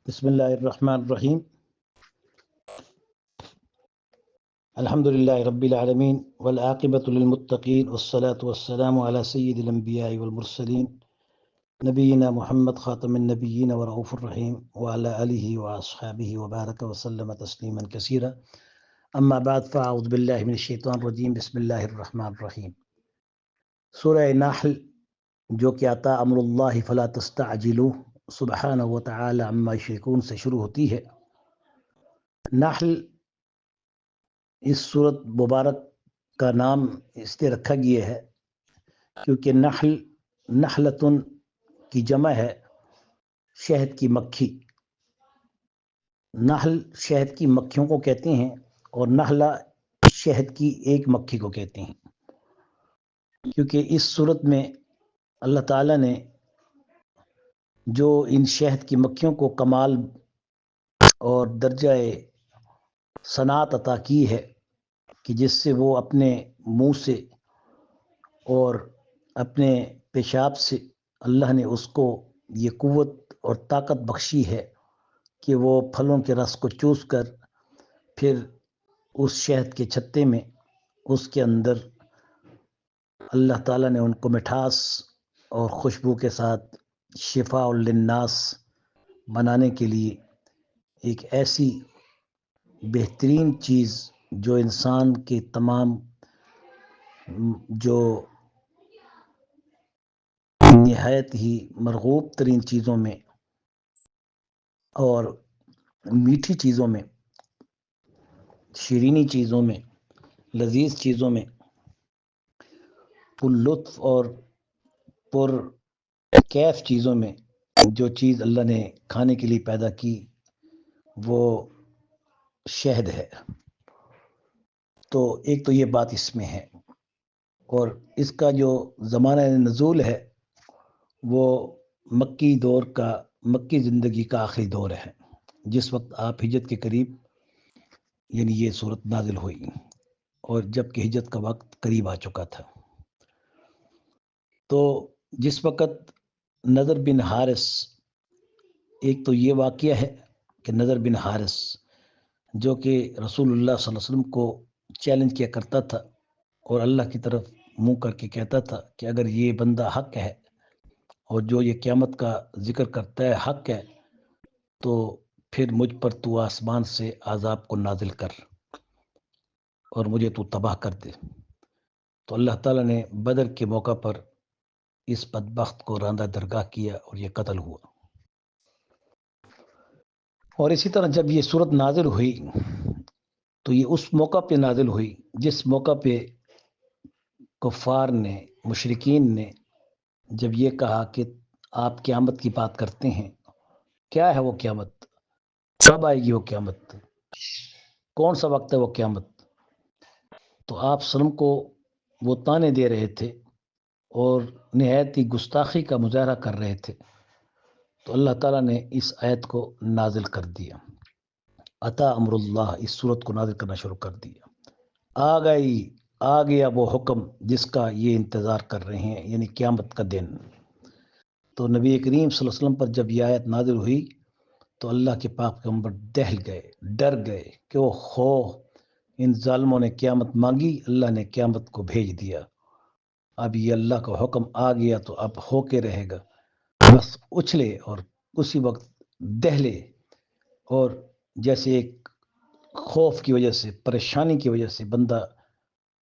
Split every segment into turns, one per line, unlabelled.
بسم اللہ الرحمن الرحیم الحمد للہ رب العالمین والعاقبۃ للمتقین والصلاة والسلام علی سید الانبیاء والمرسلین نبینا محمد خاتم النبیین ورؤوف الرحیم وعلی آلہ واصحابہ وبارک وسلم تسلیما کثیرا اما بعد فاعوذ باللہ من الشیطان الرجیم بسم اللہ الرحمن الرحیم سورہ نحل جو کہ عطا امر اللہ فلا تستعجلوه سبحانہ وتعالی عما یشرکون سے شروع ہوتی ہے۔ نحل اس صورت مبارک کا نام اس لیے رکھا گیا ہے کیونکہ نحل نحلتن کی جمع ہے شہد کی مکھی۔ نحل شہد کی مکھیوں کو کہتے ہیں اور نحلہ شہد کی ایک مکھی کو کہتے ہیں، کیونکہ اس صورت میں اللہ تعالیٰ نے جو ان شہد کی مکھیوں کو کمال اور درجہ صنعت عطا کی ہے کہ جس سے وہ اپنے منہ سے اور اپنے پیشاب سے اللہ نے اس کو یہ قوت اور طاقت بخشی ہے کہ وہ پھلوں کے رس کو چوس کر پھر اس شہد کے چھتے میں اس کے اندر اللہ تعالیٰ نے ان کو مٹھاس اور خوشبو کے ساتھ شفاء للناس بنانے کے لیے ایک ایسی بہترین چیز جو انسان کے تمام جو نہایت ہی مرغوب ترین چیزوں میں اور میٹھی چیزوں میں، شیرینی چیزوں میں، لذیذ چیزوں میں، پر لطف اور پر کیف چیزوں میں جو چیز اللہ نے کھانے کے لیے پیدا کی وہ شہد ہے۔ تو ایک تو یہ بات اس میں ہے، اور اس کا جو زمانہ نزول ہے وہ مکی زندگی کا آخری دور ہے، جس وقت آپ ہجرت کے قریب یعنی یہ صورت نازل ہوئی، اور جب کہ ہجرت کا وقت قریب آ چکا تھا۔ تو جس وقت نضر بن حارث، ایک تو یہ واقعہ ہے کہ نضر بن حارث جو کہ رسول اللہ صلی اللہ علیہ وسلم کو چیلنج کیا کرتا تھا اور اللہ کی طرف منہ کر کے کہتا تھا کہ اگر یہ بندہ حق ہے اور جو یہ قیامت کا ذکر کرتا ہے حق ہے تو پھر مجھ پر تو آسمان سے عذاب کو نازل کر اور مجھے تو تباہ کر دے۔ تو اللہ تعالیٰ نے بدر کے موقع پر اس بدبخت کو راندہ درگاہ کیا اور یہ قتل ہوا۔ اور اسی طرح جب یہ صورت نازل ہوئی تو یہ اس موقع پہ نازل ہوئی جس موقع پہ کفار نے، مشرکین نے جب یہ کہا کہ آپ قیامت کی بات کرتے ہیں، کیا ہے وہ قیامت، کب آئے گی وہ قیامت، کون سا وقت ہے وہ قیامت؟ تو آپ سلم کو وہ تانے دے رہے تھے اور نہایت ہی گستاخی کا مظاہرہ کر رہے تھے۔ تو اللہ تعالیٰ نے اس آیت کو نازل کر دیا، عطا امر اللہ، اس صورت کو نازل کرنا شروع کر دیا۔ آ گیا وہ حکم جس کا یہ انتظار کر رہے ہیں، یعنی قیامت کا دن۔ تو نبی کریم صلی اللہ علیہ وسلم پر جب یہ آیت نازل ہوئی تو اللہ کے پاک پیغمبر دہل گئے، ڈر گئے کہ وہ ان ظالموں نے قیامت مانگی، اللہ نے قیامت کو بھیج دیا، اب یہ اللہ کا حکم آ گیا تو اب ہو کے رہے گا۔ بس اچھلے اور اسی وقت دہلے، اور جیسے ایک خوف کی وجہ سے، پریشانی کی وجہ سے بندہ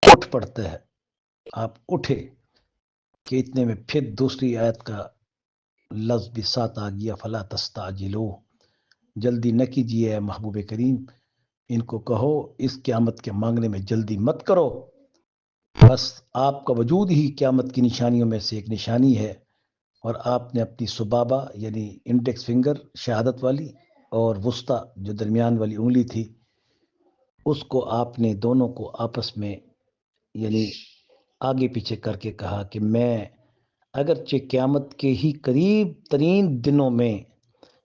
اٹھ پڑتا ہے، آپ اٹھے کہ اتنے میں پھر دوسری آیت کا لفظ بھی ساتھ آ گیا، فلا تستعجلو، جلدی نہ کیجیے اے محبوب کریم، ان کو کہو اس قیامت کے مانگنے میں جلدی مت کرو، بس آپ کا وجود ہی قیامت کی نشانیوں میں سے ایک نشانی ہے، اور آپ نے اپنی سبابہ یعنی انڈیکس فنگر شہادت والی اور وسطیٰ جو درمیان والی انگلی تھی اس کو آپ نے دونوں کو آپس میں یعنی آگے پیچھے کر کے کہا کہ میں اگرچہ قیامت کے ہی قریب ترین دنوں میں،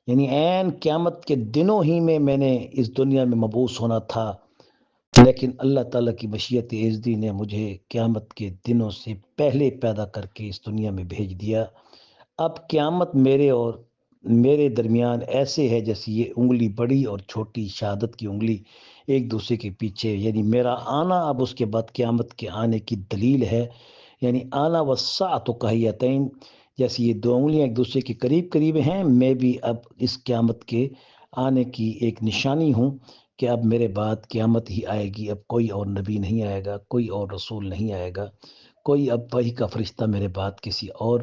یعنی عین قیامت کے دنوں ہی میں نے اس دنیا میں مبعوث ہونا تھا، لیکن اللہ تعالیٰ کی مشیت عزتی نے مجھے قیامت کے دنوں سے پہلے پیدا کر کے اس دنیا میں بھیج دیا۔ اب قیامت میرے اور میرے درمیان ایسے ہے جیسے یہ انگلی بڑی اور چھوٹی شہادت کی انگلی ایک دوسرے کے پیچھے، یعنی میرا آنا اب اس کے بعد قیامت کے آنے کی دلیل ہے، یعنی آنا والساعۃ کہیتین، جیسے یہ دو انگلیاں ایک دوسرے کے قریب قریب ہیں، میں بھی اب اس قیامت کے آنے کی ایک نشانی ہوں کہ اب میرے بعد قیامت ہی آئے گی، اب کوئی اور نبی نہیں آئے گا، کوئی اور رسول نہیں آئے گا، کوئی اب وحی کا فرشتہ میرے بعد کسی اور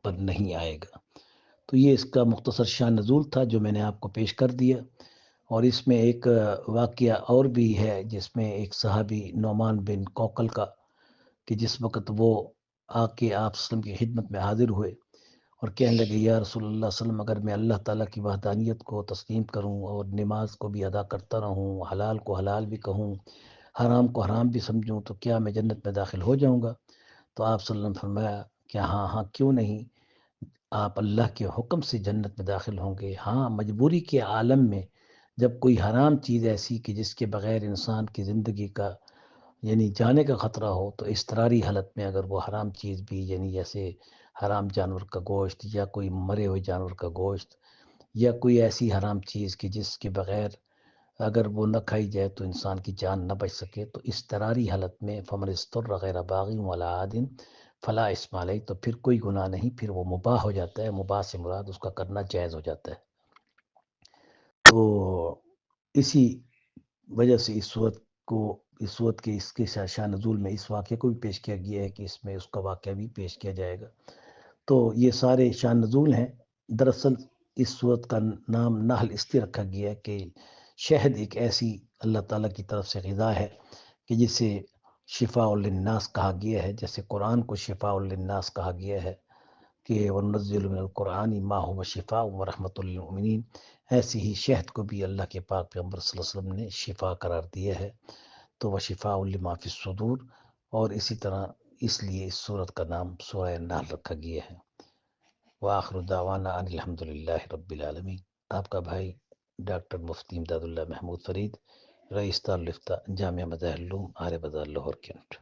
پر نہیں آئے گا۔ تو یہ اس کا مختصر شان نزول تھا جو میں نے آپ کو پیش کر دیا، اور اس میں ایک واقعہ اور بھی ہے جس میں ایک صحابی نعمان بن کوکل کا، کہ جس وقت وہ آ کے آپ وسلم کی خدمت میں حاضر ہوئے اور کہنے لگے یا رسول اللہ صلی اللہ علیہ وسلم، اگر میں اللہ تعالیٰ کی وحدانیت کو تسلیم کروں اور نماز کو بھی ادا کرتا رہوں، حلال کو حلال بھی کہوں، حرام کو حرام بھی سمجھوں، تو کیا میں جنت میں داخل ہو جاؤں گا؟ تو آپ صلی اللہ علیہ وسلم نے فرمایا کہ ہاں ہاں کیوں نہیں، آپ اللہ کے حکم سے جنت میں داخل ہوں گے۔ ہاں مجبوری کے عالم میں جب کوئی حرام چیز ایسی کہ جس کے بغیر انسان کی زندگی کا یعنی جانے کا خطرہ ہو، تو اضطراری حالت میں اگر وہ حرام چیز بھی، یعنی جیسے حرام جانور کا گوشت یا کوئی مرے ہوئے جانور کا گوشت یا کوئی ایسی حرام چیز کہ جس کے بغیر اگر وہ نہ کھائی جائے تو انسان کی جان نہ بچ سکے، تو اضطراری حالت میں فمن اضطر غیر باغ ولا عاد فلا اثم علیہ، تو پھر کوئی گناہ نہیں، پھر وہ مباح ہو جاتا ہے، مباح سے مراد اس کا کرنا جائز ہو جاتا ہے۔ تو اسی وجہ سے اس صورت کے اس کے شان نزول میں اس واقعے کو بھی پیش کیا گیا ہے کہ اس میں اس کا واقعہ بھی پیش کیا جائے گا۔ تو یہ سارے شان نزول ہیں۔ دراصل اس صورت کا نام نحل اس لیے رکھا گیا ہے کہ شہد ایک ایسی اللہ تعالیٰ کی طرف سے غذا ہے کہ جسے شفاء للناس کہا گیا ہے، جیسے قرآن کو شفاء للناس کہا گیا ہے کہ وَنُنَزِّلُ مِنَ الْقُرْآنِ مَا هُوَ شِفَاءٌ وَرَحْمَةٌ لِّلْمُؤْمِنِينَ، ایسے ہی شہد کو بھی اللہ کے پاک پیغمبر صلی اللہ علیہ وسلم نے شفا قرار دیا ہے، تو وَشِفَاءٌ لِّمَا فِي الصُّدُورِ، اور اسی طرح اس لیے اس سورت کا نام سورہ نحل رکھا گیا ہے۔ وآخر دعوانا ان الحمدللہ رب العالمین۔ آپ کا بھائی ڈاکٹر مفتی امداد اللہ محمود فرید، رئیس دارالفتہ جامعہ مظاہر العلوم، آرے بازار، لاہور، کینٹ۔